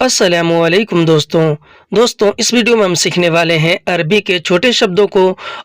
अस्सलामुअलैकुम दोस्तों इस वीडियो में हम सीखने वाले हैं अरबी के छोटे शब्दों को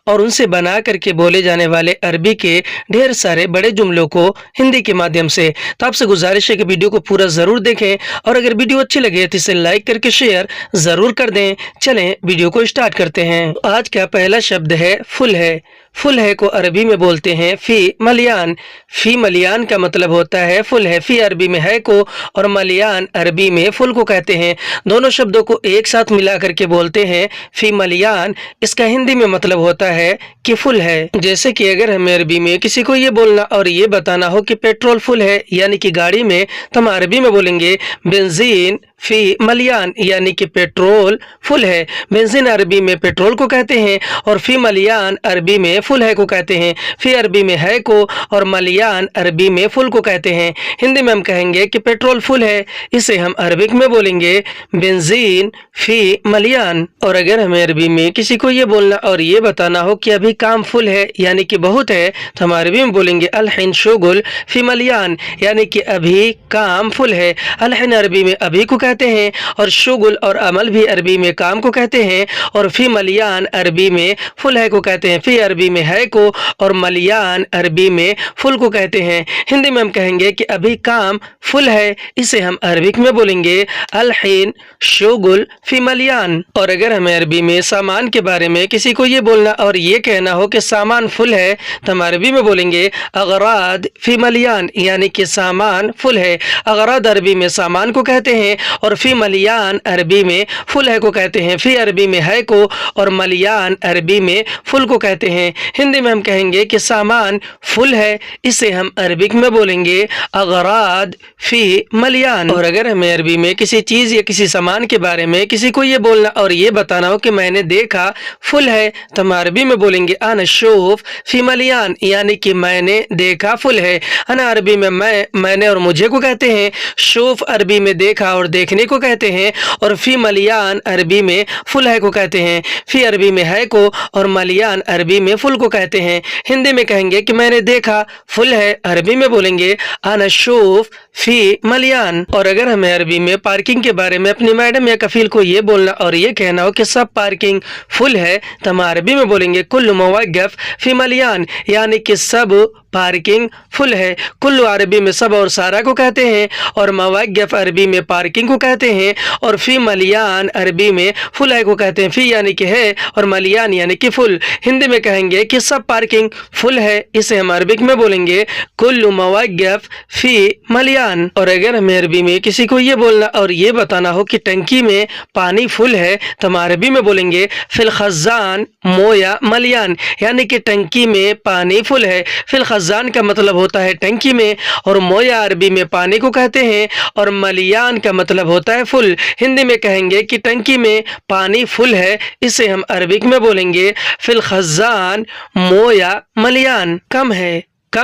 और उनसे बना करके बोले जाने वाले अरबी के ढेर सारे बड़े जुमलों को हिंदी के माध्यम से। तो आपसे गुजारिश है कि वीडियो को पूरा ज़रूर देखें और अगर वीडियो अच्छी लगे तो इसे लाइक करके शेयर ज़रूर कर दें। चलें वीडियो को स्टार्ट करते हैं। आज का पहला शब्द है फुल है। फुल है को अरबी में बोलते हैं फी मलियान। फी मलियान का मतलब होता है फुल है। फी अरबी में है को और मलियान अरबी में फुल को कहते हैं। दोनों शब्दों को एक साथ मिला करके बोलते हैं फी मलियान। इसका हिंदी में मतलब होता है कि फुल है। जैसे कि अगर हमें अरबी में किसी को ये बोलना और ये बताना हो कि पेट्रोल फुल है यानी कि गाड़ी में, तो हम अरबी में बोलेंगे बेंजीन फी मलियान यानी कि पेट्रोल फुल है। बेंजीन अरबी में पेट्रोल को कहते हैं और फी मलियान अरबी में फुल है को कहते हैं। फी अरबी में है को और मलियान अरबी में फुल को कहते हैं। हिंदी में हम कहेंगे कि पेट्रोल फुल है, इसे हम अरबिक में बोलेंगे बेंजीन फी मलियान। और अगर हमें अरबी में किसी को ये बोलना और ये बताना हो कि अभी काम फुल है यानी कि बहुत है, तो हम अरबी में बोलेंगे अलहिन शुगुल फी मलियान यानी कि अभी काम फुल है। अलहिन अरबी में अभी को कहते हैं और शुगुल और अमल भी अरबी में काम को कहते हैं और फी मलियान अरबी में फुल है को कहते हैं। फी अरबी में है को और मलियान अरबी में फुल को कहते हैं। हिंदी में हम कहेंगे कि अभी काम फुल है, इसे हम अरबिक में बोलेंगे अलहिन शुगुल फी मलियान। और अगर हमें अरबी में सामान के बारे में किसी को ये बोलना और ये कहना हो कि सामान फुल है, तो हम अरबी में बोलेंगे अगराद फी मलियान यानी कि सामान फुल है। अगराद अरबी में सामान को कहते हैं और फी मलियान अरबी में फुल है को कहते हैं। फी अरबी में है को और मलियान अरबी में फुल को कहते हैं। हिंदी में हम कहेंगे कि सामान फुल है, इसे हम अरबिक में बोलेंगे अगराद फी मलियान। और अगर हमें अरबी में किसी चीज़ या किसी सामान के बारे में किसी को ये बोलना और ये बताना हो कि मैंने देखा फुल है, तो हम अरबी में बोलेंगे अना शूफ फी मलियान यानी कि मैंने देखा फुल है। अना अरबी में मैंने और मुझे को कहते हैं। शूफ अरबी में देखा और देखने को कहते हैं और फी मलियान अरबी में फुल है को कहते हैं। फी अरबी में है को और मलियान अरबी में फुल को कहते हैं। हिंदी में कहेंगे कि मैंने देखा फुल है, अरबी में बोलेंगे अना शूफ फी मलियान। और अगर हमें अरबी में पार्किंग के बारे में अपनी मैडम या कफील को ये बोलना और ये कहना हो कि सब पार्किंग फुल है, तो हम अरबी में बोलेंगे कुल्लु मुवक्कफ फी मलियान यानी कि सब पार्किंग फुल है। कुल्लु अरबी में सब और सारा को कहते हैं और मुवक्कफ अरबी में पार्किंग को कहते हैं और फी मलियान अरबी में फुल है को कहते हैं। फी यानी कि है और मलियान यानी कि फुल। हिंदी में कहेंगे कि सब पार्किंग फुल है, इसे हम अरबिक में बोलेंगे कुल्लु मुवक्कफ फी मलियान। और अगर हमें अरबी में किसी को ये बोलना और ये बताना हो कि टंकी में पानी फुल है, तो हम अरबी में बोलेंगे फिल खज़ान मोया मलियान यानी कि टंकी में पानी फुल है। फिल खज़ान का मतलब होता है टंकी में और मोया अरबी में पानी को कहते हैं और मलियान का मतलब होता है फुल। हिंदी में कहेंगे कि टंकी में पानी फुल है, इसे हम अरबिक में बोलेंगे फिल खज़ान मोया मलियान। कम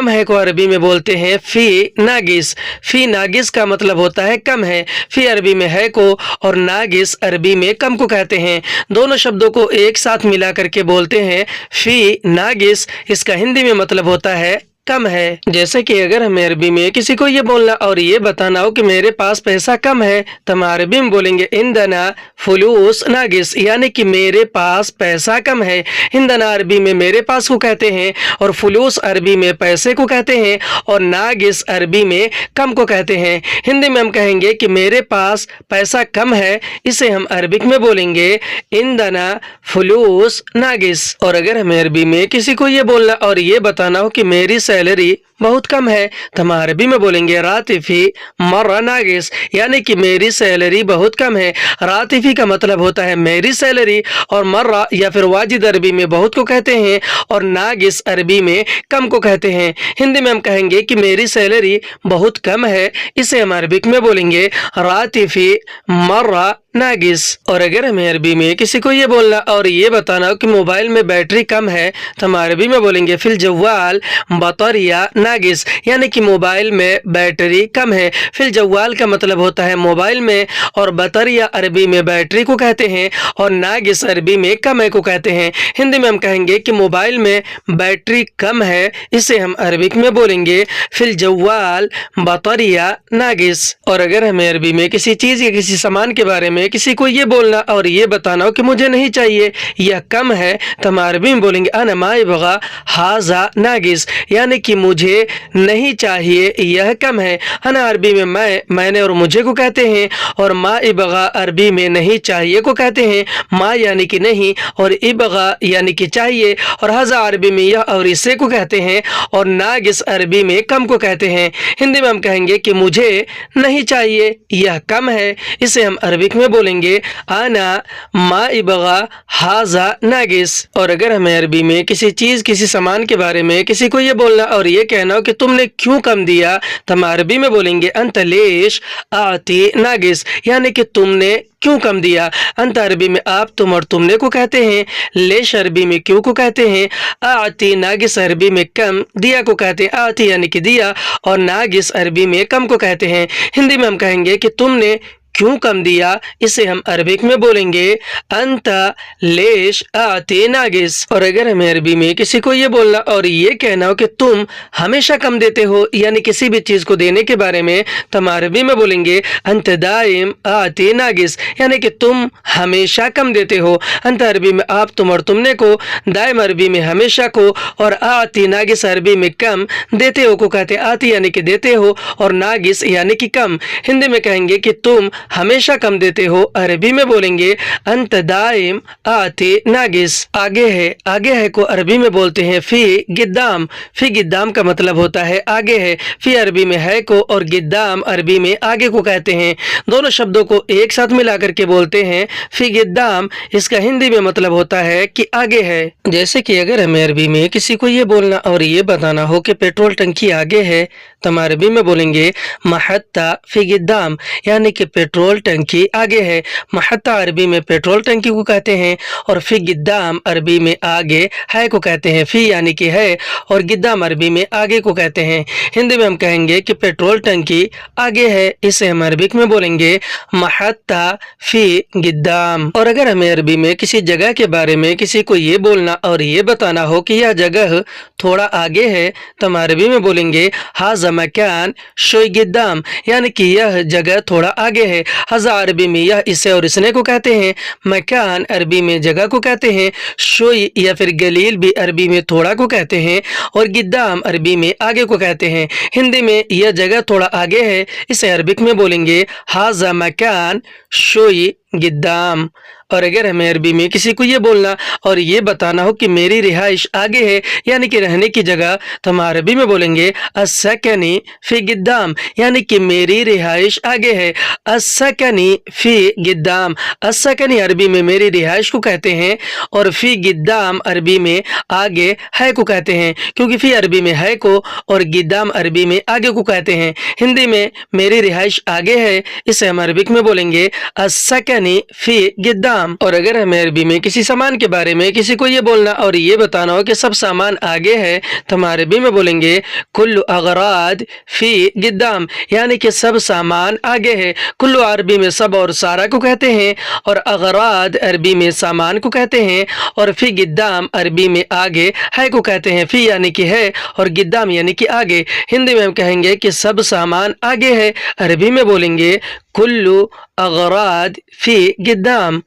है को अरबी में बोलते हैं फी नागिस। फी नागिस का मतलब होता है कम है। फी अरबी में है को और नागिस अरबी में कम को कहते हैं। दोनों शब्दों को एक साथ मिला करके बोलते हैं फी नागिस। इसका हिंदी में मतलब होता है कम है। जैसे कि अगर हमें अरबी में किसी को ये बोलना और ये बताना हो कि मेरे पास पैसा कम है, तो हम अरबी में बोलेंगे इंदना फुलूस नागिस यानी कि मेरे पास पैसा कम है। इंदना अरबी में मेरे पास को कहते हैं और फुलूस अरबी में पैसे को कहते हैं और नागिस अरबी में कम को कहते हैं। हिंदी में हम कहेंगे कि मेरे पास पैसा कम है, इसे हम अरबिक में बोलेंगे इंदना फुलूस नागिस। और अगर हमें अरबी में किसी को ये बोलना और ये बताना हो कि मेरी सैलरी बहुत कम है, तो हम अरबी में बोलेंगे रातिफी मर्रा नागिस यानी कि मेरी सैलरी बहुत कम है। रातिफी का मतलब होता है मेरी सैलरी और मर्रा या फिर वाजिद अरबी में बहुत को कहते हैं और नागिस अरबी में कम को कहते हैं। हिंदी में हम कहेंगे कि मेरी सैलरी बहुत कम है, इसे हम अरबिक में बोलेंगे रातिफी मर्रा नागिस। और अगर हमें अरबी में किसी को ये बोलना और ये बताना हो कि मोबाइल में बैटरी कम है तो हम अरबी में बोलेंगे फिल जवाल बतरिया नागिस, यानी कि मोबाइल में बैटरी कम है। फिल जवाल का मतलब होता है मोबाइल में, और बतरिया अरबी में बैटरी को कहते हैं, और नागिस अरबी में कम है को कहते हैं। हिंदी में हम कहेंगे कि मोबाइल में बैटरी कम है, इसे हम अरबिक में बोलेंगे फिल जवाल बतरिया नागिस। और अगर हमें अरबी में किसी चीज़ या किसी सामान के बारे में किसी को ये बोलना और ये बताना हो कि मुझे नहीं चाहिए, यह कम है, तो हम अरबी में बोलेंगे अना मा यबगा हाजा नागिस, यानी कि मुझे नहीं चाहिए, यह कम है। अना अरबी में मैंने और मुझे को कहते हैं, और मा इबगा अरबी में नहीं चाहिए को कहते हैं। मा यानी कि नहीं, और इबगा यानी कि चाहिए, और हाजा अरबी में यह और इसे को कहते हैं, और नागिस अरबी में कम को कहते हैं। हिंदी में हम कहेंगे कि मुझे नहीं चाहिए, यह कम है, इसे हम अरबिक में बोलेंगे आना मा इबगा हाजा नागिस। और अगर हमें अरबी में किसी चीज़ किसी सामान के बारे में किसी को ये बोलना और ये कहना हो कि तुमने क्यों कम दिया, तो हम अरबी में बोलेंगे अंत लेश आती नागिस, यानी कि तुमने क्यों कम दिया। अंत अरबी में आप तुम और तुमने को कहते हैं, लेश अरबी में क्यों को कहते हैं, आती नागिस अरबी में कम दिया को कहते हैं। आती यानी कि दिया, और नागिस अरबी में कम को कहते हैं। हिंदी में हम कहेंगे कि तुमने क्यों कम दिया, इसे हम अरबिक में बोलेंगे अंता लेश आते नागिस। और अगर हमें अरबी में किसी को ये बोलना और ये कहना हो कि तुम हमेशा कम देते हो, यानी किसी भी चीज़ को देने के बारे में, तो हम अरबी में बोलेंगे अंत दाइम आते नागिस, यानी कि तुम हमेशा कम देते हो। अंत अरबी में आप तुम और तुमने को, दाइम अरबी में हमेशा को, और आती नागिस अरबी में कम देते हो को कहते हैं। आती यानी कि देते हो, और नागिस यानी कि कम। हिंदी में कहेंगे कि तुम हमेशा कम देते हो, अरबी में बोलेंगे अंत दाइम आते नागिस। आगे है को अरबी में बोलते हैं फी गिद्दाम। फी गिद्दाम का मतलब होता है आगे है। फी अरबी में है को, और गिद्दाम अरबी में आगे को कहते हैं। दोनों शब्दों को एक साथ मिलाकर के बोलते हैं फी गिद्दाम। इसका हिंदी में मतलब होता है कि आगे है। जैसे कि अगर हमें अरबी में किसी को ये बोलना और ये बताना हो कि पेट्रोल टंकी आगे है, तो हम अरबी में बोलेंगे महत्ता फी गिद्दाम, यानी कि पेट्रोल टंकी आगे है। महत्ता अरबी में पेट्रोल टंकी को कहते हैं, और फी गिद्दाम अरबी में आगे है को कहते हैं। फी यानी कि है, और गिद्दाम अरबी में आगे को कहते हैं। हिंदी में हम कहेंगे कि पेट्रोल टंकी आगे है, इसे हम अरबिक में बोलेंगे महत्ता फी गिद्दाम। और अगर हमें अरबी में किसी जगह के बारे में किसी को ये बोलना और ये बताना हो कि यह जगह थोड़ा आगे है, तो हम अरबी में बोलेंगे हाजा मकान शोई गिद्दाम, यानी कि यह जगह थोड़ा आगे है। हज़ा अरबी में यह इसे और इसने को कहते हैं। मकान अरबी में जगह को कहते हैं। शोई या फिर गलील भी अरबी में थोड़ा को कहते हैं, और गिद्दाम अरबी में आगे को कहते हैं। हिंदी में यह जगह थोड़ा आगे है, इसे अरबिक में बोलेंगे हाजा मकान शोई गिद्दाम। और अगर हमें अरबी में किसी को ये बोलना और ये बताना हो कि मेरी रिहाइश आगे है, यानी कि रहने की जगह, तो हम अरबी में बोलेंगे अस्सकनी फी गिद्दाम, यानी कि मेरी रिहाइश आगे है। अस्सकनी फी गिद्दाम, अस्सकनी अरबी में मेरी रिहाइश को कहते हैं, और फी गिद्दाम अरबी में आगे है को कहते हैं, क्योंकि फी अरबी में है को और गिद्दाम अरबी में आगे को कहते हैं। हिंदी में मेरी रिहाइश आगे है, इसे हम अरबिक में बोलेंगे अस्सकनी फी गिद्दाम। और अगर हमें अरबी में किसी सामान के बारे में किसी को ये बोलना और ये बताना हो कि सब सामान आगे है, तो हम अरबी में बोलेंगे कुल्लु अगराद फी गिद्दाम, यानी कि सब सामान आगे है। कुल्लु अरबी में सब और सारा को कहते हैं, और अगराद अरबी में सामान को कहते हैं, और फी गिद्दाम अरबी में आगे है को कहते हैं। फी यानी कि है, और गिद्दाम यानी कि आगे। हिंदी में हम कहेंगे कि सब सामान आगे है, अरबी में बोलेंगे कुल्लु अगराद फी गिद्दाम।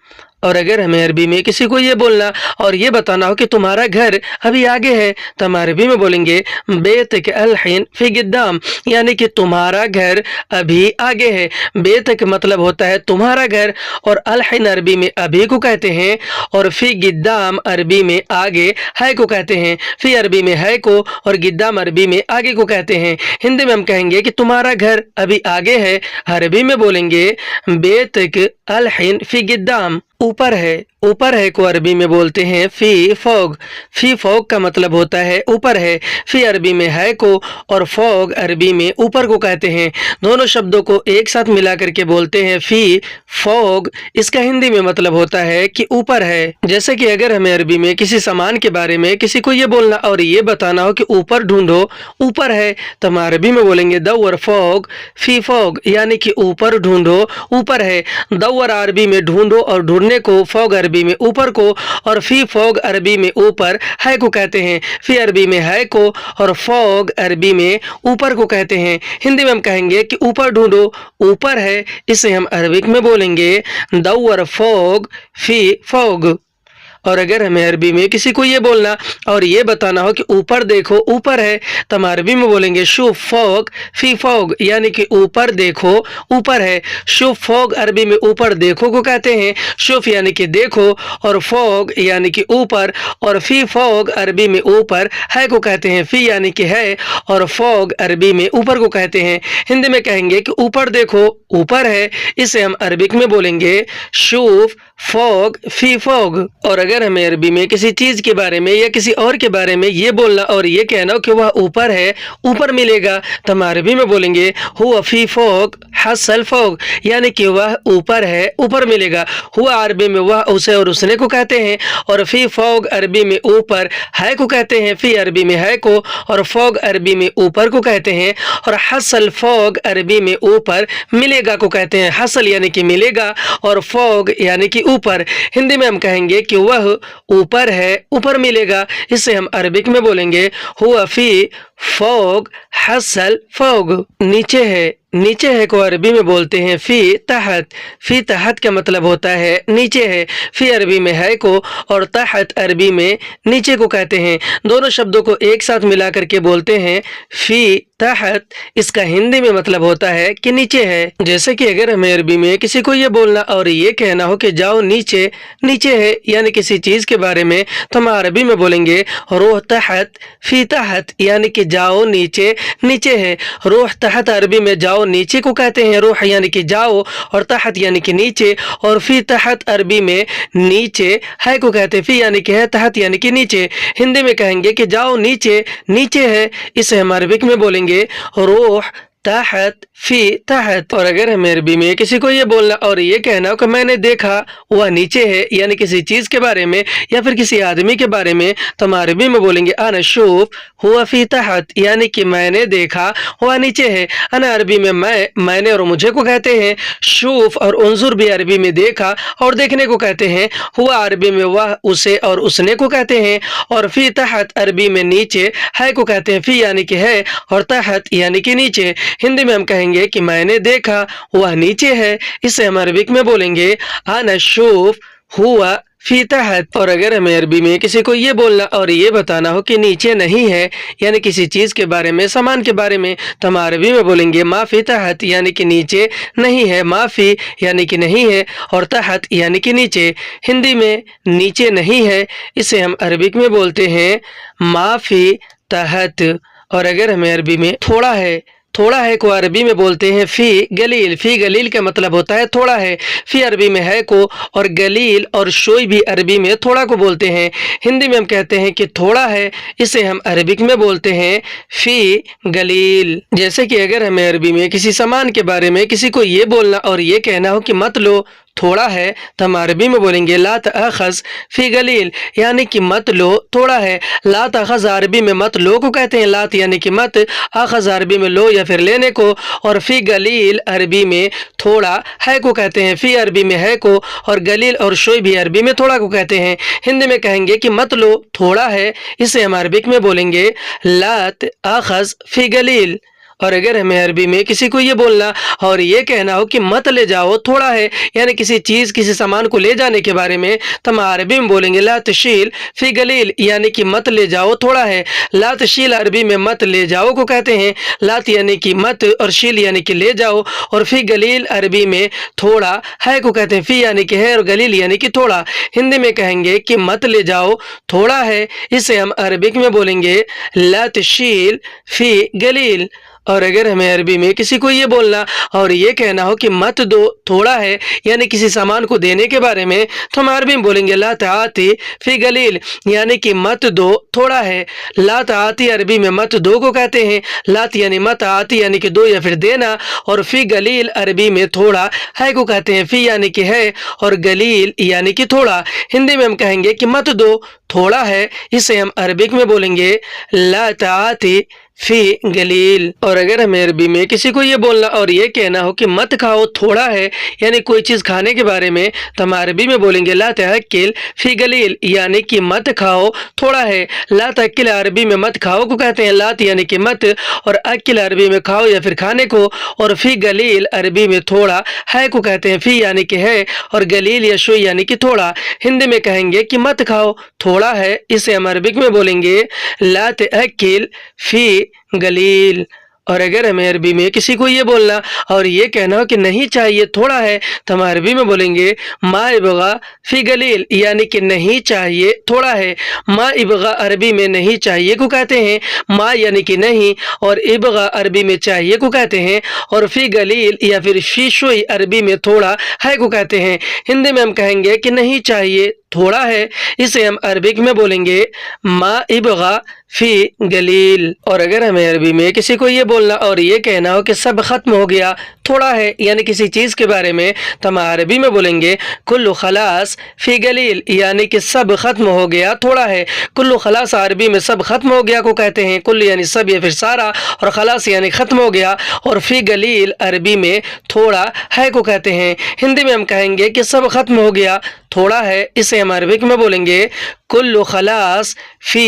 और अगर हमें अरबी में किसी को ये बोलना और ये बताना हो कि तुम्हारा घर अभी आगे है, तो हम अरबी में बोलेंगे बेतक अलहिन फी गिद्दाम, यानी कि तुम्हारा घर अभी आगे है। बेतक मतलब होता है तुम्हारा घर, और अलहिन अरबी में अभी को कहते हैं, और फी गिद्दाम अरबी में आगे है को कहते हैं। फी अरबी में है को और गिद्दाम अरबी में आगे को कहते हैं। हिंदी में हम कहेंगे कि तुम्हारा घर अभी आगे है, अरबी में बोलेंगे बेतक अलहिन फी गिद्दाम। ऊपर है को अरबी में बोलते हैं फी फौग का मतलब होता है ऊपर है। फी अरबी में है को और फौग अरबी में ऊपर को कहते हैं। दोनों शब्दों को एक साथ मिला करके बोलते हैं फी फौग। इसका हिंदी में मतलब होता है कि ऊपर है। जैसे कि अगर हमें अरबी में किसी सामान के बारे में किसी को ये बोलना और ये बताना हो कि ऊपर ढूंढो, ऊपर है, तो हम अरबी में बोलेंगे दव्वर फौग फी फौग, यानी कि ऊपर ढूंढो, ऊपर है। दव्वर अरबी में ढूंढो और ढूंढने को, फौग अरबी में ऊपर को, और फी फौग अरबी में ऊपर है को कहते हैं। फी अरबी में है को और फौग अरबी में ऊपर को कहते हैं। हिंदी में हम कहेंगे कि ऊपर ढूंढो, ऊपर है, इसे हम अरबिक में बोलेंगे दव्वर फौग फी फौग। और अगर हमें अरबी में किसी को ये बोलना और ये बताना हो कि ऊपर देखो, ऊपर है, तो हम अरबी में बोलेंगे शुफ फौग फी फौग, यानी कि ऊपर देखो, ऊपर है। शुफ फौग अरबी में ऊपर देखो को कहते हैं। शुफ यानी कि देखो, और फौग यानी कि ऊपर, और फी फौग अरबी में ऊपर है को कहते हैं। फी यानी कि है और फौग अरबी में ऊपर को कहते हैं। हिंदी में कहेंगे कि ऊपर देखो, ऊपर है, इसे हम अरबिक में बोलेंगे शुफ फौग फी फौग। और अगर हमें अरबी में किसी चीज के बारे में या किसी और के बारे में ये बोलना और ये कहना कि वह ऊपर है, ऊपर मिलेगा, तो हम अरबी में बोलेंगे हुआ फी फौग हसल फौग, यानी कि वह ऊपर है, ऊपर मिलेगा। हुआ अरबी में वह, उसे और उसने को कहते हैं, और फी फौग अरबी में ऊपर है को कहते हैं। फी अरबी में है को और फौग अरबी में ऊपर को कहते हैं, और हसल फौग अरबी में ऊपर मिलेगा को कहते हैं। हसल यानी कि मिलेगा और फौग यानी कि ऊपर। हिंदी में हम कहेंगे कि वह ऊपर है, ऊपर मिलेगा, इसे हम अरबिक में बोलेंगे हुआ फी फौग हसल फौग। नीचे है को अरबी में बोलते हैं फी तहत का मतलब होता है नीचे है। फी अरबी में है को और तहत अरबी में नीचे को कहते हैं। दोनों शब्दों को एक साथ मिला करके बोलते हैं फी तहत। इसका हिंदी में मतलब होता है कि नीचे है। जैसे कि अगर हमें अरबी में किसी को ये बोलना और ये कहना हो कि जाओ नीचे है, यानी किसी चीज के बारे में, तो हम अरबी में बोलेंगे रोह तहत फी तहत, यानी कि जाओ नीचे है। रोह तहत अरबी में जाओ नीचे को कहते हैं। रोह यानी कि जाओ और तहत यानी कि नीचे, और फी तहत अरबी में नीचे है को कहते हैं। फी यानी कि है, तहत यानी कि नीचे। हिंदी में कहेंगे कि जाओ नीचे है, इसे हम अरबिक में बोलेंगे रोह तहत फी तहत। और अगर हमें अरबी में किसी को ये बोलना और ये कहना हो कि मैंने देखा वह नीचे है, यानी किसी चीज के बारे में या फिर किसी आदमी के बारे में, तो हम अरबी में बोलेंगे अना शुफ हुआ फी तहत, यानी कि मैंने देखा वह नीचे है। अना अरबी में मैंने और मुझे को कहते हैं। शुफ और उन्जुर भी अरबी में देखा और देखने को कहते हैं। हुआ अरबी में वह, उसे और उसने को कहते हैं, और फी तहत अरबी में नीचे है को कहते हैं। फी यानी कि है और तहत यानी कि नीचे। हिंदी में हम कहेंगे कि मैंने देखा वह नीचे है, इसे हम अरबिक में बोलेंगे अना शुफ हुआ फी तहत। और अगर हमें अरबी में किसी को ये बोलना और ये बताना हो कि नीचे नहीं है, यानी किसी चीज के बारे में, सामान के बारे में, तो हम अरबी में बोलेंगे माफी तहत, यानी कि नीचे नहीं है। माफी यानी कि नहीं है और तहत यानी कि नीचे। हिंदी में नीचे नहीं है, इसे हम अरबिक में बोलते हैं माफी तहत। और अगर हमें अरबी में थोड़ा है को अरबी में बोलते हैं फी गलील का मतलब होता है थोड़ा है। फी अरबी में है को और गलील और शोई भी अरबी में थोड़ा को बोलते हैं। हिंदी में हम कहते हैं कि थोड़ा है, इसे हम अरबिक में बोलते हैं फी गलील। जैसे कि अगर हमें अरबी में किसी सामान के बारे में किसी को ये बोलना और ये कहना हो कि मत लो, थोड़ा है, तो हम अरबी में बोलेंगे ला तअखज़ फी गलील, यानी कि मत लो, थोड़ा है। ला तअखज़ अरबी में मत लो को कहते हैं। लात यानी कि मत, अखज़ अरबी में लो या फिर लेने को, और फी गलील अरबी में थोड़ा है को कहते हैं। फी अरबी में है को और गलील और शोई भी अरबी में थोड़ा को कहते हैं। हिंदी में कहेंगे कि मत लो, थोड़ा है, इसे हम अरबिक में बोलेंगे लात अखज़ फी गलील। और अगर हमें अरबी में किसी को ये बोलना और ये कहना हो कि मत ले जाओ, थोड़ा है, यानी किसी चीज़ किसी सामान को ले जाने के बारे में, तो हम अरबी में बोलेंगे ला तशील फी गलील, यानी कि मत ले जाओ, थोड़ा है। ला तशील अरबी में मत ले जाओ को कहते हैं। लात यानी कि मत और शील यानी कि ले जाओ, और फी गलील अरबी में थोड़ा है को कहते हैं। फी यानी कि है और गलील यानी कि थोड़ा। हिंदी में कहेंगे कि मत ले जाओ, थोड़ा है, इसे हम अरबिक में बोलेंगे ला तशील फी गलील। اور اگر ہمیں عربی میں کسی کو یہ بولنا اور یہ کہنا ہو کہ مت دو تھوڑا ہے، یعنی کسی سامان کو دینے کے بارے میں، تو ہم عربی میں بولیں گے لا تعاتی فی قلیل، یعنی کہ مت دو تھوڑا ہے۔ لا تعاتی عربی میں مت دو کو کہتے ہیں، لات یعنی مت، آتی یعنی کہ دو یا پھر دینا، اور فی قلیل عربی میں تھوڑا ہے کو کہتے ہیں، فی یعنی کہ ہے اور قلیل یعنی کہ تھوڑا۔ ہندی میں ہم کہیں گے کہ مت دو تھوڑا ہے، اسے ہم عربک میں بولیں گے لا تعاتی فی قلیل۔ اور اگر ہمیں عربی میں کسی کو یہ بولنا اور یہ کہنا ہو کہ مت کھاؤ تھوڑا ہے، یعنی کوئی چیز کھانے کے بارے میں، تو ہم عربی میں بولیں گے لا تاکل فی قلیل، یعنی کہ مت کھاؤ تھوڑا ہے۔ لا تاکل عربی میں مت کھاؤ کو کہتے ہیں، لات یعنی کہ مت، اور اکل عربی میں کھاؤ یا پھر کھانے کو، اور فی قلیل عربی میں تھوڑا ہے کو کہتے ہیں، فی یعنی کہ ہے اور قلیل یا شوی یعنی کہ تھوڑا۔ ہندی میں کہیں گے کہ مت کھاؤ تھوڑا ہے، اسے ہم عربک میں بولیں گے لا تاکل فی قلیل۔ اور اگر ہمیں عربی میں کسی کو یہ بولنا اور یہ کہنا ہو کہ نہیں چاہیے تھوڑا ہے، تو ہم عربی میں بولیں گے ما ابغا فی قلیل، یعنی کہ نہیں چاہیے تھوڑا ہے۔ ما ابغا عربی میں نہیں چاہیے کو کہتے ہیں، ما یعنی کہ نہیں اور ابغا عربی میں چاہیے کو کہتے ہیں، اور فی قلیل یا پھر فی شوی عربی میں تھوڑا ہے کو کہتے ہیں۔ ہندی میں ہم کہیں گے کہ نہیں چاہیے تھوڑا ہے، اسے ہم عربک میں بولیں گے ما ابغا فی قلیل۔ اور اگر ہمیں عربی میں کسی کو یہ بولنا اور یہ کہنا ہو کہ سب ختم ہو گیا تھوڑا ہے، یعنی کسی چیز کے بارے میں، تو ہم عربی میں بولیں گے کل خلاص فی قلیل، یعنی کہ سب ختم ہو گیا تھوڑا ہے۔ کل خلاص عربی میں سب ختم ہو گیا کو کہتے ہیں، کل یعنی سب یا پھر سارا، اور خلاص یعنی ختم ہو گیا، اور فی قلیل عربی میں تھوڑا ہے کو کہتے ہیں۔ ہندی میں ہم کہیں گے کہ سب ختم ہو گیا تھوڑا ہے، اسے ہم عربک میں بولیں گے کل خلاص فی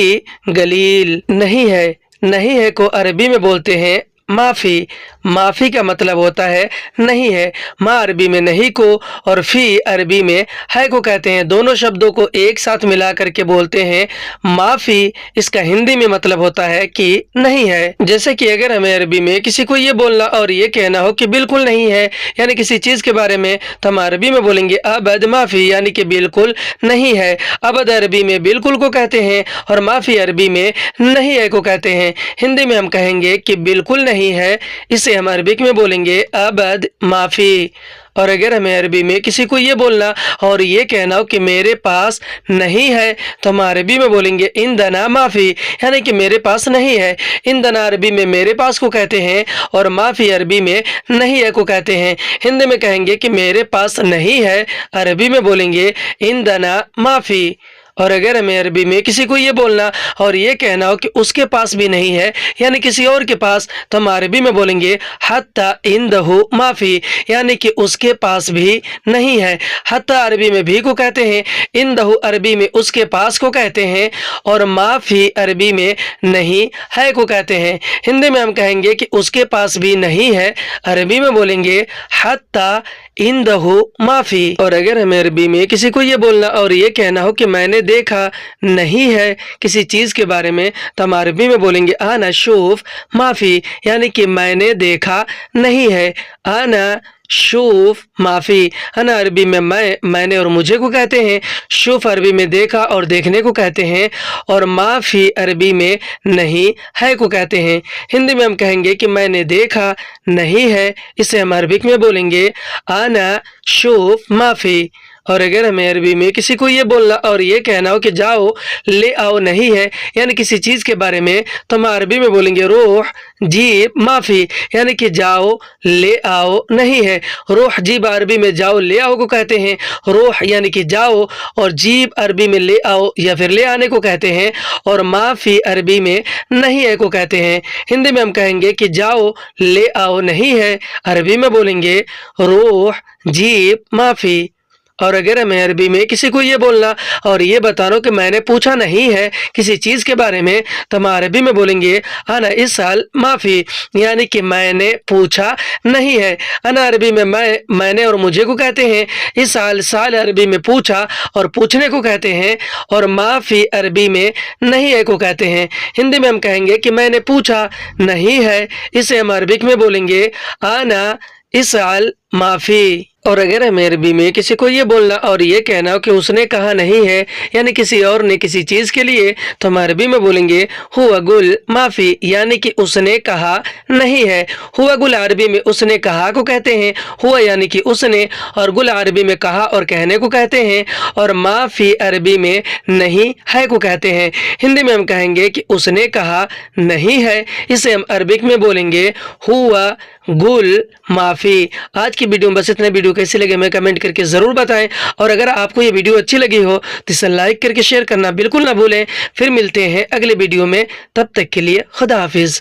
قلیل۔ نہیں ہے کو عربی میں بولتے ہیں معافی۔ معافی کا مطلب ہوتا ہے نہیں ہے۔ ما عربی میں نہیں کو اور فی عربی میں ہے کو کہتے ہیں، دونوں شبدوں کو ایک ساتھ ملا کر کے بولتے ہیں معافی۔ اس کا ہندی میں مطلب ہوتا ہے کہ نہیں ہے۔ جیسے کہ اگر ہمیں عربی میں کسی کو یہ بولنا اور یہ کہنا ہو کہ بالکل نہیں ہے، یعنی کسی چیز کے بارے میں، تو ہم عربی میں بولیں گے ابد معافی، یعنی کہ بالکل نہیں ہے۔ ابد عربی میں بالکل کو کہتے ہیں اور معافی عربی میں نہیں ہے کو کہتے ہیں۔ ہندی میں ہم کہیں گے کہ بالکل نہیں ہے، اسے ہم عربک میں بولیں گے ابد معافی۔ اور اگر ہمیں عربی میں کسی کو یہ بولنا اور یہ کہنا ہو کہ میرے پاس نہیں ہے، تو ہم عربی میں بولیں گے عندنا معافی، یعنی کہ میرے پاس نہیں ہے۔ عندنا عربی میں میرے پاس کو کہتے ہیں اور معافی عربی میں نہیں ہے کو کہتے ہیں۔ ہندی میں کہیں گے کہ میرے پاس نہیں ہے، عربی میں بولیں گے عندنا معافی۔ اور اگر ہمیں عربی میں کسی کو یہ بولنا اور یہ کہنا ہو کہ اس کے پاس بھی نہیں ہے، یعنی کسی اور کے پاس، تو ہم عربی میں بولیں گے حتی عندہ معافی، یعنی کہ اس کے پاس بھی نہیں ہے۔ حتی عربی میں بھی کو کہتے ہیں، عندہ عربی میں اس کے پاس کو کہتے ہیں، اور معافی عربی میں نہیں ہے کو کہتے ہیں۔ ہندی میں ہم کہیں گے کہ اس کے پاس بھی نہیں ہے، عربی میں بولیں گے حتی عندہ معافی۔ اور اگر ہمیں عربی میں کسی کو یہ بولنا اور یہ کہنا ہو کہ میں نے دیکھا نہیں ہے کسی چیز کے بارے میں، تو ہم عربی میں بولیں گے انا شوف معافی، یعنی کہ میں نے دیکھا نہیں ہے۔ انا شوف معافی۔ انا عربی میں میں نے اور مجھے کو کہتے ہیں، شوف عربی میں دیکھا اور دیکھنے کو کہتے ہیں، اور معافی عربی میں نہیں ہے کو کہتے ہیں۔ ہندی میں ہم کہیں گے کہ میں نے دیکھا نہیں ہے، اسے ہم عربک میں بولیں گے انا شوف معافی۔ اور اگر ہمیں عربی میں کسی کو یہ بولنا اور یہ کہنا ہو کہ جاؤ لے آؤ نہیں ہے، یعنی کسی چیز کے بارے میں، تو ہم عربی میں بولیں گے روح جیب معافی، یعنی کہ جاؤ لے آؤ نہیں ہے۔ روح جیب عربی میں جاؤ لے آؤ کو کہتے ہیں، روح یعنی کہ جاؤ، اور جیب عربی میں لے آؤ یا پھر لے آنے کو کہتے ہیں، اور معافی عربی میں نہیں ہے کو کہتے ہیں۔ ہندی میں ہم کہیں گے کہ جاؤ لے آؤ نہیں ہے، عربی میں بولیں گے روح جیب معافی۔ اور اگر ہمیں عربی میں کسی کو یہ بولنا اور یہ بتانا کہ میں نے پوچھا نہیں ہے کسی چیز کے بارے میں، تو ہم عربی میں بولیں گے انا اسأل معافی، یعنی کہ میں نے پوچھا نہیں ہے۔ انا عربی میں میں نے اور مجھے کو کہتے ہیں، اسأل سال عربی میں پوچھا اور پوچھنے کو کہتے ہیں، اور معافی عربی میں نہیں ہے کو کہتے ہیں۔ ہندی میں ہم کہیں گے کہ میں نے پوچھا نہیں ہے، اسے ہم عربک میں بولیں گے انا اسأل معافی۔ और अगर हमें अरबी में किसी को ये बोलना और ये कहना हो कि उसने कहा नहीं है, यानी किसी और ने किसी चीज़ के लिए, तो हम अरबी में बोलेंगे हुआ गुल माफ़ी, यानी कि उसने कहा नहीं है। हुआ गुल अरबी में उसने कहा को कहते हैं, हुआ यानी कि उसने, और गुल अरबी में कहा और कहने को कहते हैं, और माफ़ी अरबी में नहीं है को कहते हैं। हिंदी में हम कहेंगे कि उसने कहा नहीं है, इसे हम अरबिक में बोलेंगे हुआ गुल माफ़ी। आज की वीडियो में बस इतने। वीडियो कैसी लगे हमें कमेंट करके ज़रूर बताएं, और अगर आपको ये वीडियो अच्छी लगी हो तो इसे लाइक करके शेयर करना बिल्कुल ना भूलें। फिर मिलते हैं अगले वीडियो में, तब तक के लिए खुदा हाफिज़।